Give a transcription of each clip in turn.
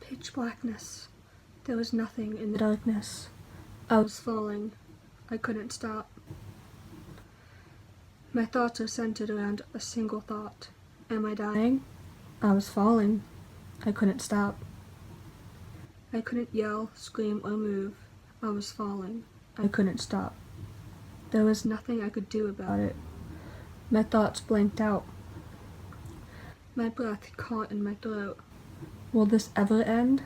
Pitch blackness. There was nothing in the darkness. I was falling. I couldn't stop. My thoughts are centered around a single thought. Am I dying? I was falling. I couldn't stop. I couldn't yell, scream, or move. I was falling. I couldn't stop. There was nothing I could do about it. My thoughts blanked out. My breath caught in my throat. Will this ever end?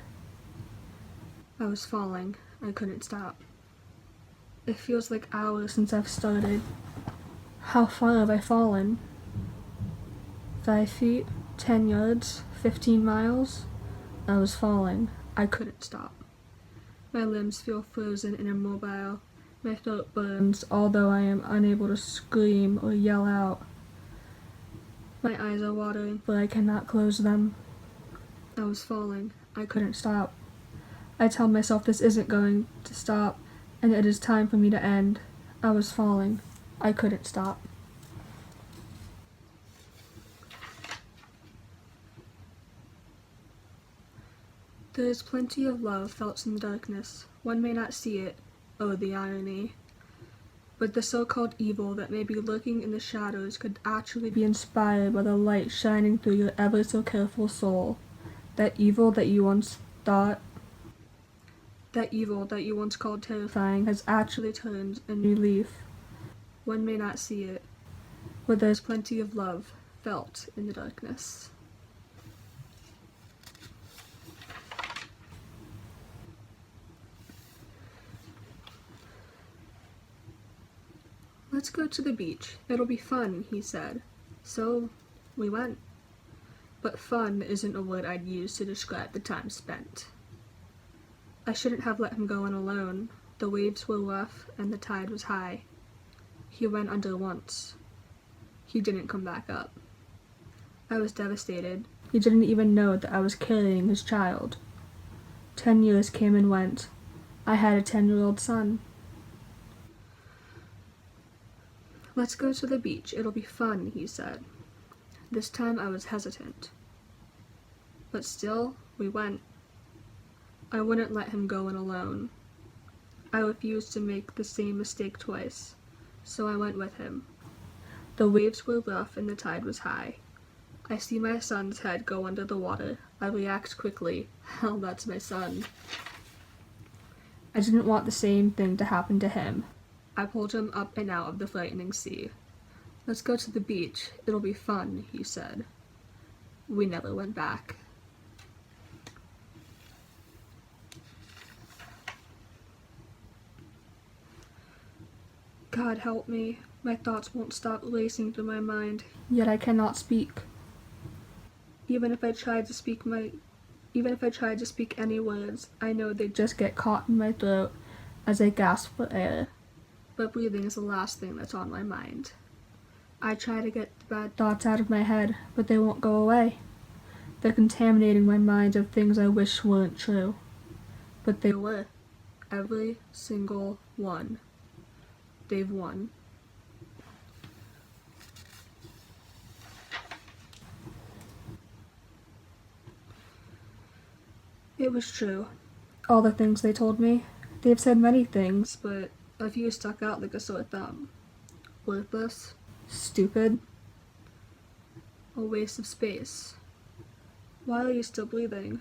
I was falling. I couldn't stop. It feels like hours since I've started. How far have I fallen? 5 feet? 10 yards? 15 miles? I was falling. I couldn't stop. My limbs feel frozen and immobile. My throat burns, although I am unable to scream or yell out. My eyes are watering, but I cannot close them. I was falling. I couldn't stop. I tell myself this isn't going to stop, and it is time for me to end. I was falling. I couldn't stop. There is plenty of love felt in the darkness. One may not see it. Oh, the irony. But the so-called evil that may be lurking in the shadows could actually be inspired by the light shining through your ever-so-careful soul. That evil that you once called terrifying has actually turned a new leaf. One may not see it, but there's plenty of love felt in the darkness. Let's go to the beach. It'll be fun, he said. So, we went. But fun isn't a word I'd use to describe the time spent. I shouldn't have let him go in alone. The waves were rough and the tide was high. He went under once. He didn't come back up. I was devastated. He didn't even know that I was carrying his child. 10 years came and went. I had a 10-year-old son. Let's go to the beach. It'll be fun, he said. This time I was hesitant. But still, we went. I wouldn't let him go in alone. I refused to make the same mistake twice, so I went with him. The waves were rough and the tide was high. I see my son's head go under the water. I react quickly. Hell, that's my son. I didn't want the same thing to happen to him. I pulled him up and out of the frightening sea. Let's go to the beach. It'll be fun, he said. We never went back. God help me. My thoughts won't stop racing through my mind, yet I cannot speak. Even if I tried to speak any words, I know they'd just get caught in my throat as I gasp for air. But breathing is the last thing that's on my mind. I try to get the bad thoughts out of my head, but they won't go away. They're contaminating my mind of things I wish weren't true. But they were. Every single one. They've won. It was true. All the things they told me. They've said many things, but a few stuck out like a sore thumb. Worthless. Stupid. A waste of space. Why are you still breathing?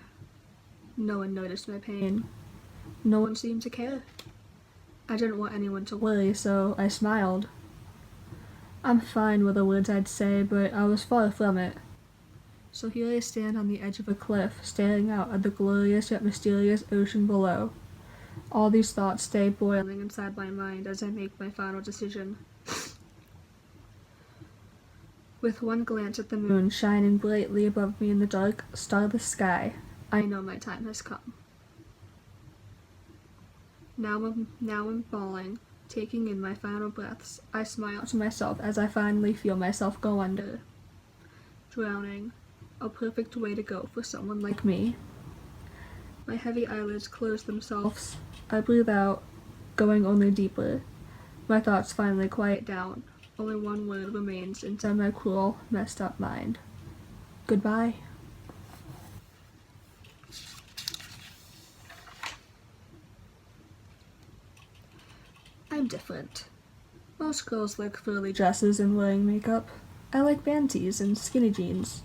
No one noticed my pain. No one seemed to care. I didn't want anyone to worry, so I smiled. I'm fine with the words I'd say, but I was far from it. So here I stand on the edge of a cliff, staring out at the glorious yet mysterious ocean below. All these thoughts stay boiling inside my mind as I make my final decision. With one glance at the moon shining brightly above me in the dark, starless sky, I know my time has come. Now I'm falling, taking in my final breaths. I smile to myself as I finally feel myself go under. Drowning, a perfect way to go for someone like me. My heavy eyelids close themselves. I breathe out, going only deeper. My thoughts finally quiet down. Only one word remains inside my cruel, messed up mind. Goodbye. different. Most girls like frilly dresses and wearing makeup. I like band tees and skinny jeans.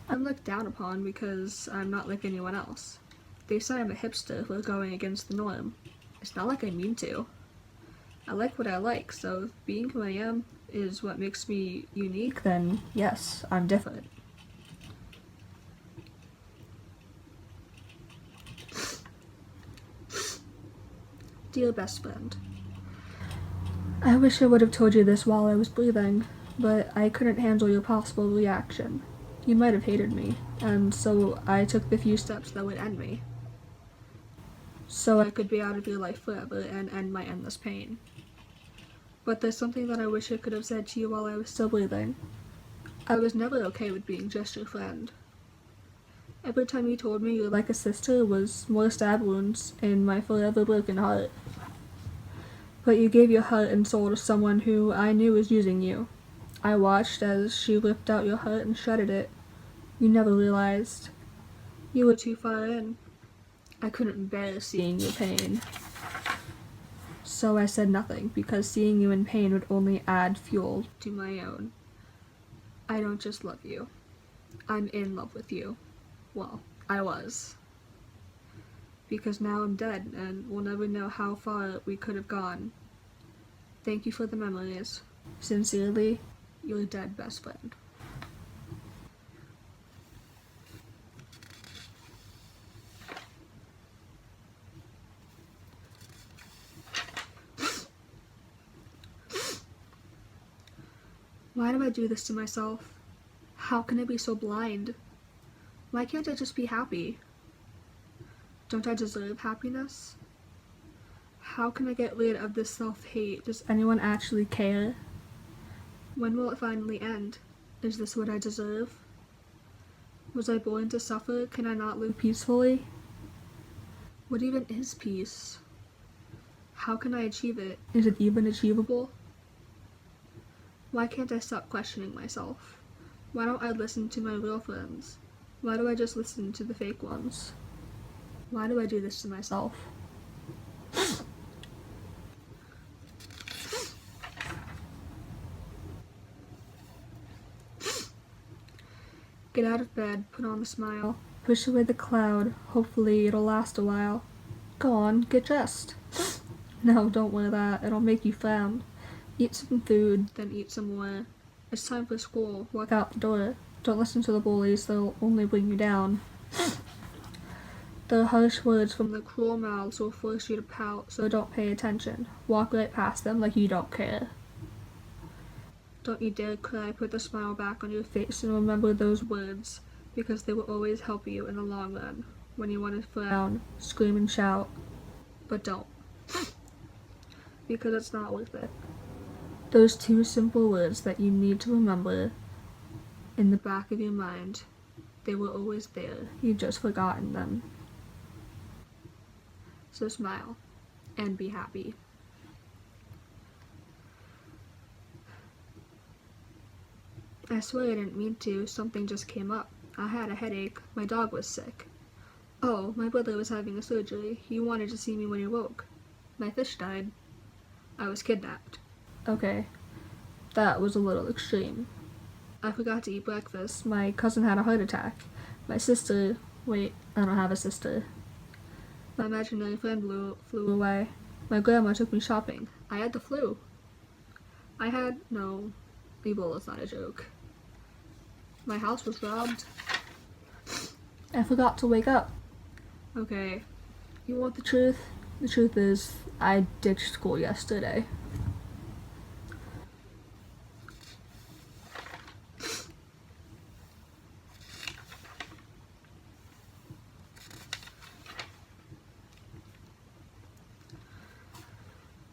I'm looked down upon because I'm not like anyone else. They say I'm a hipster for going against the norm. It's not like I mean to. I like what I like, so being who I am is what makes me unique, then yes, I'm different. Dear best friend, I wish I would have told you this while I was breathing, but I couldn't handle your possible reaction. You might have hated me, and so I took the few steps that would end me. So I could be out of your life forever and end my endless pain. But there's something that I wish I could have said to you while I was still breathing. I was never okay with being just your friend. Every time you told me you're like a sister was more stab wounds in my forever broken heart. But you gave your heart and soul to someone who I knew was using you. I watched as she ripped out your heart and shredded it. You never realized. You were too far in. I couldn't bear seeing your pain. So I said nothing, because seeing you in pain would only add fuel to my own. I don't just love you. I'm in love with you. Well, I was. Because now I'm dead, and we'll never know how far we could have gone. Thank you for the memories. Sincerely, your dead best friend. Why do I do this to myself? How can I be so blind? Why can't I just be happy? Don't I deserve happiness? How can I get rid of this self-hate? Does anyone actually care? When will it finally end? Is this what I deserve? Was I born to suffer? Can I not live peacefully? What even is peace? How can I achieve it? Is it even achievable? Why can't I stop questioning myself? Why don't I listen to my real friends? Why do I just listen to the fake ones? Why do I do this to myself? Get out of bed, put on a smile, push away the cloud, hopefully it'll last a while. Go on, get dressed. No, don't wear that, it'll make you frown. Eat some food, then eat some more. It's time for school, walk out the door. Don't listen to the bullies, they'll only bring you down. The harsh words from the cruel mouths will force you to pout, so don't pay attention. Walk right past them like you don't care. Don't you dare cry, put the smile back on your face and remember those words, because they will always help you in the long run, when you want to frown, scream and shout. But don't. Because it's not worth it. Those two simple words that you need to remember in the back of your mind, they were always there, you've just forgotten them. So smile, and be happy. I swear I didn't mean to, something just came up. I had a headache, my dog was sick. Oh, my brother was having a surgery, he wanted to see me when he woke. My fish died. I was kidnapped. Okay, that was a little extreme. I forgot to eat breakfast, my cousin had a heart attack. My sister, wait, I don't have a sister. My imaginary friend flew away. My grandma took me shopping. I had the flu. No, Ebola's not a joke. My house was robbed. I forgot to wake up. Okay, you want the truth? The truth is, I ditched school yesterday.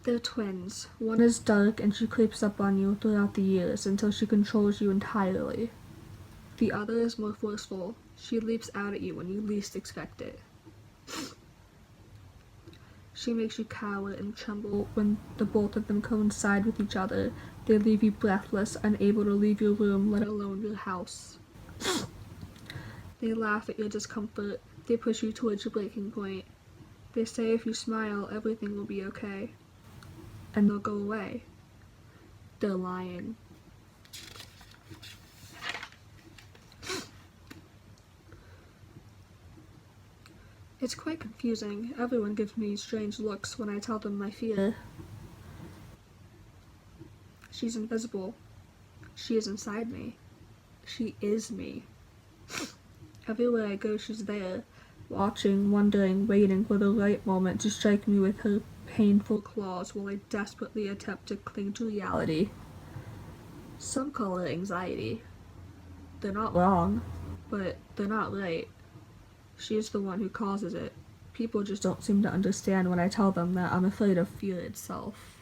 They're twins. One is dark and she creeps up on you throughout the years until she controls you entirely. The other is more forceful. She leaps out at you when you least expect it. She makes you cower and tremble when the both of them coincide with each other. They leave you breathless, unable to leave your room, let alone your house. They laugh at your discomfort. They push you towards your breaking point. They say if you smile, everything will be okay. and they'll go away. They're lying. It's quite confusing. Everyone gives me strange looks when I tell them my fear. She's invisible. She is inside me. She is me. Everywhere I go, she's there, watching, wondering, waiting for the right moment to strike me with her painful claws while I desperately attempt to cling to reality. Some call it anxiety. They're not wrong, but they're not right. She's the one who causes it. People just don't seem to understand when I tell them that I'm afraid of fear itself.